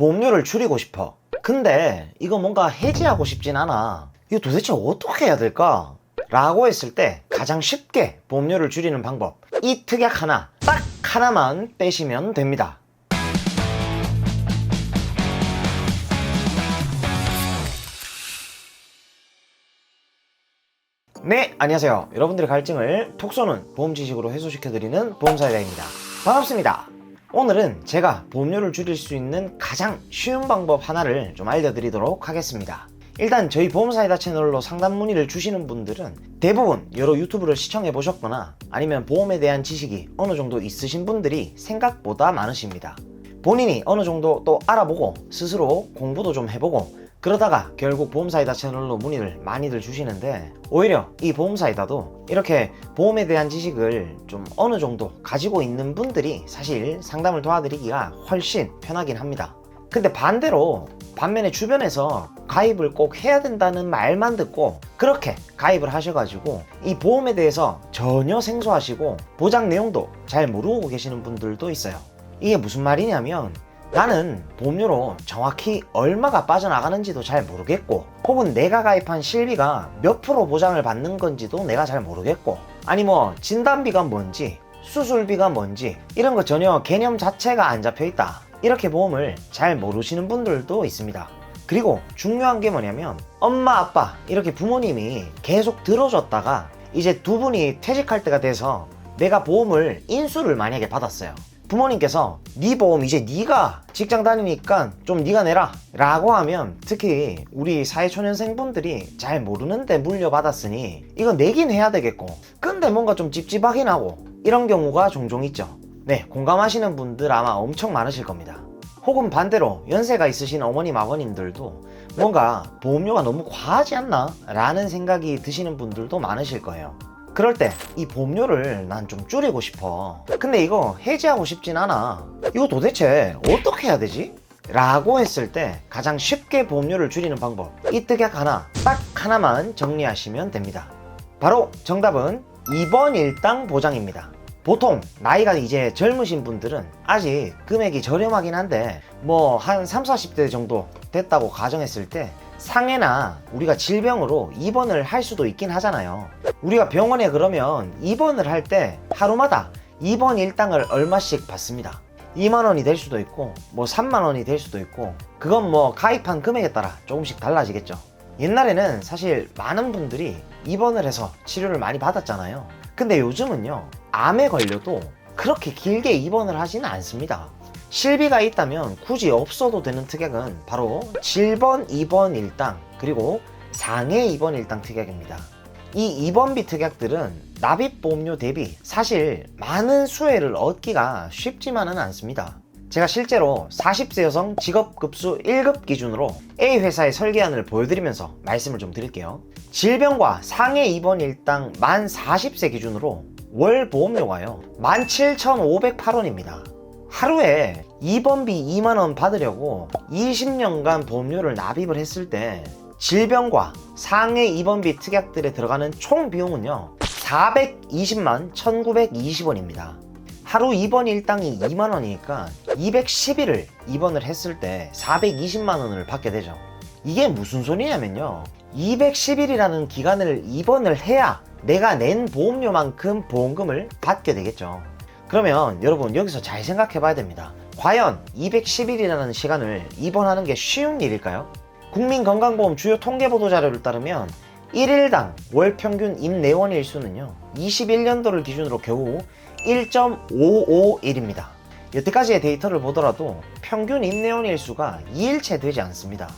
보험료를 줄이고 싶어. 근데 이거 뭔가 해지하고 싶진 않아. 이거 도대체 어떻게 해야 될까? 라고 했을 때 가장 쉽게 보험료를 줄이는 방법, 이 특약 하나, 딱 하나만 빼시면 됩니다. 네, 안녕하세요. 여러분들의 갈증을 톡 쏘는 보험 지식으로 해소시켜드리는 보험사이다입니다. 반갑습니다. 오늘은 제가 보험료를 줄일 수 있는 가장 쉬운 방법 하나를 좀 알려드리도록 하겠습니다. 일단 저희 보험사이다 채널로 상담 문의를 주시는 분들은 대부분 여러 유튜브를 시청해 보셨거나 아니면 보험에 대한 지식이 어느 정도 있으신 분들이 생각보다 많으십니다. 본인이 어느 정도 또 알아보고 스스로 공부도 좀 해보고 그러다가 결국 보험사이다 채널로 문의를 많이들 주시는데, 오히려 이 보험사이다도 이렇게 보험에 대한 지식을 좀 어느 정도 가지고 있는 분들이 사실 상담을 도와드리기가 훨씬 편하긴 합니다. 근데 반면에 주변에서 가입을 꼭 해야 된다는 말만 듣고 그렇게 가입을 하셔가지고 이 보험에 대해서 전혀 생소하시고 보장 내용도 잘 모르고 계시는 분들도 있어요. 이게 무슨 말이냐면, 나는 보험료로 정확히 얼마가 빠져나가는지도 잘 모르겠고, 혹은 내가 가입한 실비가 몇 프로 보장을 받는 건지도 내가 잘 모르겠고, 아니 뭐 진단비가 뭔지 수술비가 뭔지 이런 거 전혀 개념 자체가 안 잡혀 있다, 이렇게 보험을 잘 모르시는 분들도 있습니다. 그리고 중요한 게 뭐냐면, 엄마 아빠 이렇게 부모님이 계속 들어줬다가 이제 두 분이 퇴직할 때가 돼서 내가 보험을 인수를 만약에 받았어요. 부모님께서 네 보험 이제 네가 직장 다니니까 좀 네가 내라 라고 하면, 특히 우리 사회초년생 분들이 잘 모르는데 물려받았으니 이거 내긴 해야 되겠고, 근데 뭔가 좀 찝찝하긴 하고, 이런 경우가 종종 있죠. 네, 공감하시는 분들 아마 엄청 많으실 겁니다. 혹은 반대로 연세가 있으신 어머님 아버님들도 뭔가 보험료가 너무 과하지 않나 라는 생각이 드시는 분들도 많으실 거예요. 그럴 때 이 보험료를 난 좀 줄이고 싶어. 근데 이거 해지하고 싶진 않아. 이거 도대체 어떻게 해야 되지? 라고 했을 때 가장 쉽게 보험료를 줄이는 방법, 이 특약 하나, 딱 하나만 정리하시면 됩니다. 바로 정답은 2번 일당 보장입니다. 보통 나이가 이제 젊으신 분들은 아직 금액이 저렴하긴 한데 뭐 한 30, 40대 정도 됐다고 가정했을 때 상해나 우리가 질병으로 입원을 할 수도 있긴 하잖아요. 우리가 병원에 그러면 입원을 할 때 하루마다 입원 일당을 얼마씩 받습니다. 2만원이 될 수도 있고 뭐 3만원이 될 수도 있고, 그건 뭐 가입한 금액에 따라 조금씩 달라지겠죠. 옛날에는 사실 많은 분들이 입원을 해서 치료를 많이 받았잖아요. 근데 요즘은요, 암에 걸려도 그렇게 길게 입원을 하지는 않습니다. 실비가 있다면 굳이 없어도 되는 특약은 바로 질번 입원 일당, 그리고 상해 입원 일당 특약입니다. 이 입원비 특약들은 납입보험료 대비 사실 많은 수혜를 얻기가 쉽지만은 않습니다. 제가 실제로 40세 여성 직업급수 1급 기준으로 A 회사의 설계안을 보여드리면서 말씀을 좀 드릴게요. 질병과 상해 입원 일당 만 40세 기준으로 월 보험료가요 17,508원입니다. 하루에 입원비 2만원 받으려고 20년간 보험료를 납입을 했을 때 질병과 상해 입원비 특약들에 들어가는 총 비용은요 420만 1920원입니다. 하루 입원 일당이 2만원이니까 210일을 입원을 했을 때 420만원을 받게 되죠. 이게 무슨 소리냐면요, 210일이라는 기간을 입원을 해야 내가 낸 보험료만큼 보험금을 받게 되겠죠. 그러면 여러분 여기서 잘 생각해 봐야 됩니다. 과연 210일이라는 시간을 입원하는 게 쉬운 일일까요? 국민건강보험 주요 통계보도 자료를 따르면 1일당 월 평균 입내원 일수는요 21년도를 기준으로 겨우 1.551입니다. 여태까지의 데이터를 보더라도 평균 입내원 일수가 2일채 되지 않습니다.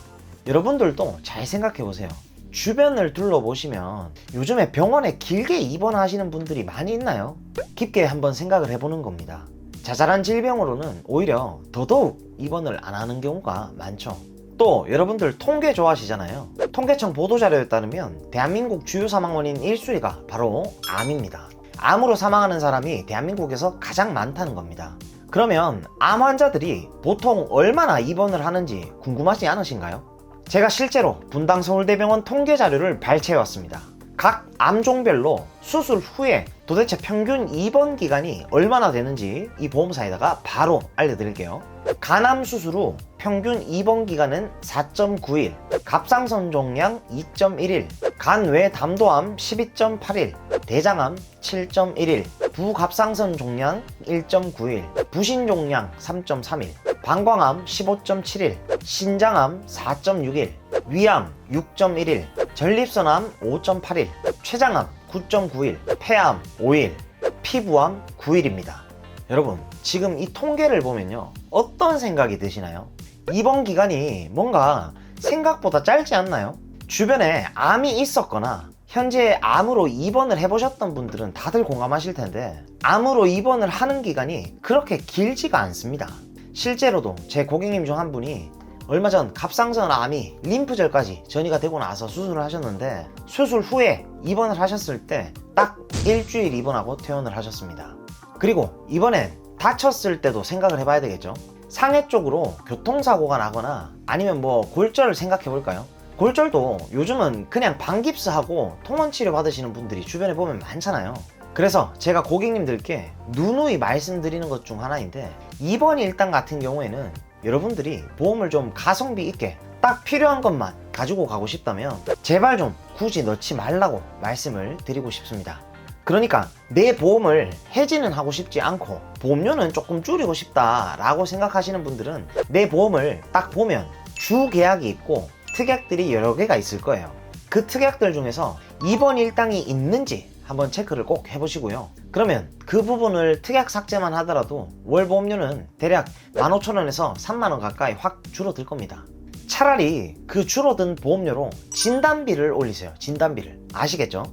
여러분들도 잘 생각해 보세요. 주변을 둘러보시면 요즘에 병원에 길게 입원하시는 분들이 많이 있나요? 깊게 한번 생각을 해보는 겁니다. 자잘한 질병으로는 오히려 더더욱 입원을 안 하는 경우가 많죠. 또 여러분들 통계 좋아하시잖아요. 통계청 보도자료에 따르면 대한민국 주요 사망원인 1순위가 바로 암입니다. 암으로 사망하는 사람이 대한민국에서 가장 많다는 겁니다. 그러면 암 환자들이 보통 얼마나 입원을 하는지 궁금하지 않으신가요? 제가 실제로 분당 서울대병원 통계 자료를 발췌해 왔습니다. 각 암종별로 수술 후에 도대체 평균 입원 기간이 얼마나 되는지 이 보험사에다가 바로 알려드릴게요. 간암 수술 후 평균 입원 기간은 4.9일, 갑상선 종양 2.1일, 간외 담도암 12.8일, 대장암 7.1일, 부갑상선 종양 1.9일, 부신종양 3.3일, 방광암 15.7일, 신장암 4.6일, 위암 6.1일, 전립선암 5.8일, 췌장암 9.9일, 폐암 5일, 피부암 9일입니다. 여러분, 지금 이 통계를 보면요, 어떤 생각이 드시나요? 입원 기간이 뭔가 생각보다 짧지 않나요? 주변에 암이 있었거나 현재 암으로 입원을 해보셨던 분들은 다들 공감하실 텐데, 암으로 입원을 하는 기간이 그렇게 길지가 않습니다. 실제로도 제 고객님 중 한 분이 얼마 전 갑상선 암이 림프절까지 전이가 되고 나서 수술을 하셨는데, 수술 후에 입원을 하셨을 때 딱 일주일 입원하고 퇴원을 하셨습니다. 그리고 이번엔 다쳤을 때도 생각을 해봐야 되겠죠. 상해 쪽으로 교통사고가 나거나 아니면 뭐 골절을 생각해 볼까요? 골절도 요즘은 그냥 방깁스하고 통원치료 받으시는 분들이 주변에 보면 많잖아요. 그래서 제가 고객님들께 누누이 말씀드리는 것 중 하나인데, 입원 일당 같은 경우에는 여러분들이 보험을 좀 가성비 있게 딱 필요한 것만 가지고 가고 싶다면 제발 좀 굳이 넣지 말라고 말씀을 드리고 싶습니다. 그러니까 내 보험을 해지는 하고 싶지 않고 보험료는 조금 줄이고 싶다 라고 생각하시는 분들은 내 보험을 딱 보면 주계약이 있고 특약들이 여러 개가 있을 거예요. 그 특약들 중에서 입원 일당이 있는지 한번 체크를 꼭 해보시고요. 그러면 그 부분을 특약 삭제만 하더라도 월 보험료는 대략 15,000원에서 30,000원 가까이 확 줄어들 겁니다. 차라리 그 줄어든 보험료로 진단비를 올리세요. 진단비를. 아시겠죠?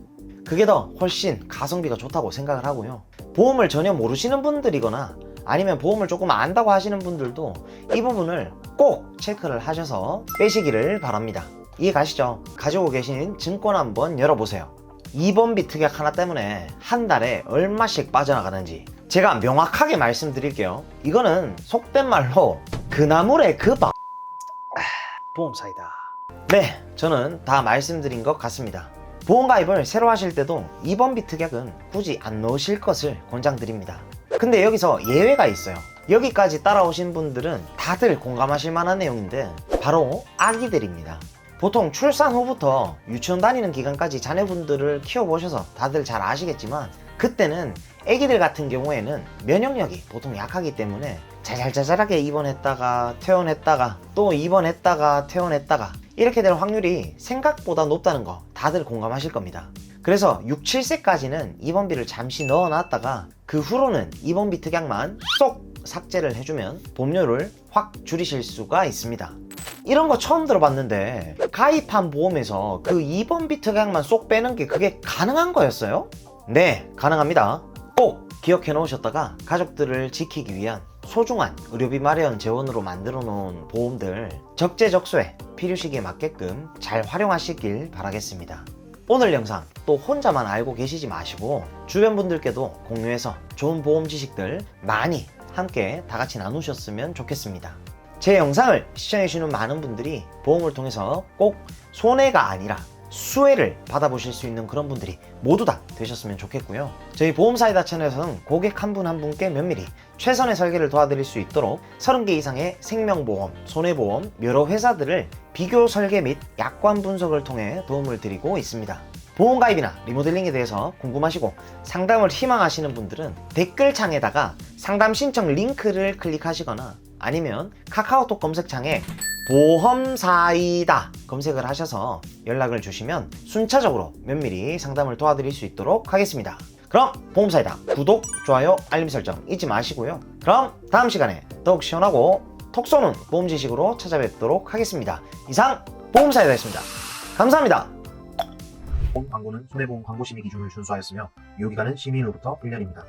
그게 더 훨씬 가성비가 좋다고 생각을 하고요. 보험을 전혀 모르시는 분들이거나 아니면 보험을 조금 안다고 하시는 분들도 이 부분을 꼭 체크를 하셔서 빼시기를 바랍니다. 이해 가시죠? 가지고 계신 증권 한번 열어보세요. 입원비 특약 하나 때문에 한 달에 얼마씩 빠져나가는지 제가 명확하게 말씀드릴게요. 이거는 속된 말로 그나물의 그밥 보험사이다. 네, 저는 다 말씀드린 것 같습니다. 보험 가입을 새로 하실 때도 입원비 특약은 굳이 안 넣으실 것을 권장드립니다. 근데 여기서 예외가 있어요. 여기까지 따라오신 분들은 다들 공감하실 만한 내용인데, 바로 아기들입니다. 보통 출산 후부터 유치원 다니는 기간까지 자녀분들을 키워보셔서 다들 잘 아시겠지만, 그때는 아기들 같은 경우에는 면역력이 보통 약하기 때문에 자잘자잘하게 입원했다가 퇴원했다가 또 입원했다가 퇴원했다가 이렇게 될 확률이 생각보다 높다는 거 다들 공감하실 겁니다. 그래서 6, 7세까지는 입원비를 잠시 넣어놨다가 그 후로는 입원비 특약만 쏙 삭제를 해주면 보험료를 확 줄이실 수가 있습니다. 이런 거 처음 들어봤는데, 가입한 보험에서 그 입원비 특약만 쏙 빼는 게 그게 가능한 거였어요? 네, 가능합니다. 꼭 기억해 놓으셨다가 가족들을 지키기 위한 소중한 의료비 마련 재원으로 만들어 놓은 보험들 적재적소에 필요 시기에 맞게끔 잘 활용하시길 바라겠습니다. 오늘 영상 또 혼자만 알고 계시지 마시고 주변 분들께도 공유해서 좋은 보험 지식들 많이 함께 다 같이 나누셨으면 좋겠습니다. 제 영상을 시청해주시는 많은 분들이 보험을 통해서 꼭 손해가 아니라 수혜를 받아보실 수 있는 그런 분들이 모두 다 되셨으면 좋겠고요. 저희 보험사이다 채널에서는 고객 한 분 한 분께 면밀히 최선의 설계를 도와드릴 수 있도록 30개 이상의 생명보험, 손해보험, 여러 회사들을 비교 설계 및 약관 분석을 통해 도움을 드리고 있습니다. 보험가입이나 리모델링에 대해서 궁금하시고 상담을 희망하시는 분들은 댓글창에다가 상담 신청 링크를 클릭하시거나 아니면 카카오톡 검색창에 보험사이다 검색을 하셔서 연락을 주시면 순차적으로 면밀히 상담을 도와드릴 수 있도록 하겠습니다. 그럼 보험사이다 구독, 좋아요, 알림 설정 잊지 마시고요. 그럼 다음 시간에 더욱 시원하고 톡 쏘는 보험 지식으로 찾아뵙도록 하겠습니다. 이상 보험사이다였습니다. 감사합니다. 보험 광고는 손해보험 광고 심의 기준을 준수하였으며 유효기간은 심의일로부터 1년입니다.